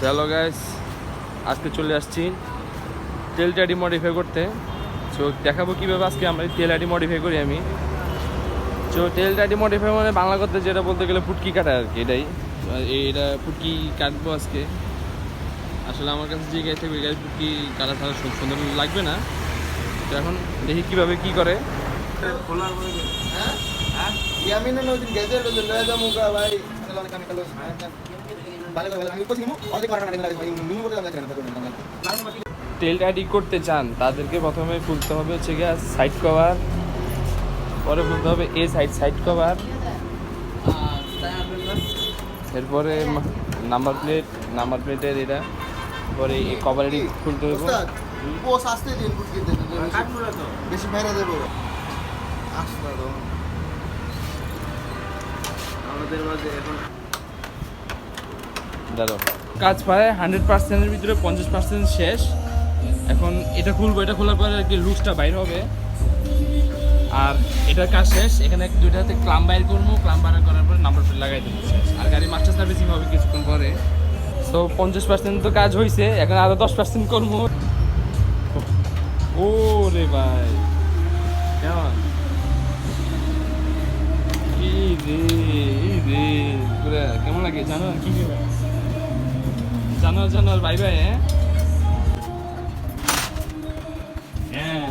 Hello guys, আজকে চলে আসছি তেল টাডি মডিফাই করতে। সো দেখাবো কীভাবে আজকে আমরা তেল আডি মডিফাই করি আমি। সো তেল টাডি মডিফাই মানে বাংলা করতে যেটা বলতে গেলে ফুটকি কাটা আর কি। এটা ফুটকি কাটবো আজকে। আসলে আমার কাছে যে গাড়ি থাকবে গাড়ি ফুটকি কাটা ছাড়া সুন্দর লাগবে না। তো এখন দেখি কীভাবে কী করে। তেল টাডি করতে চান তাদেরকে প্রথমে খুলতে হবে হচ্ছে গিয়ে সাইড কভার, পরে খুলতে হবে এ সাইড কভার, এরপরে নাম্বার প্লেটের এটা, পরে এই কভারেরই খুলতে হবে। বেশি ভাইরা দেবো আমাদের মাঝে এখন দাদা কাজ প্রায় 100%-এর ভিতরে 50% শেষ। এখন এটা খুলবো, এটা খোলার পরে আর কি লুজটা বাইর হবে। আর এটার কাজ শেষ। এখানে দুইটাতে ক্লাম বাইর করবো, ক্লাম বাইর করার পরে নাম্বার প্লেট লাগাই দেবো শেষ। আর গাড়ি মাস্টার সার্ভিসিং হবে কিছুক্ষণ পরে। সো 50% তো কাজ হয়েছে, এখন আরও 10% করবো। ও রে ভাই, কেমন পুরো কেমন লাগে জানো? কি জানো ভাই ভাই। হ্যাঁ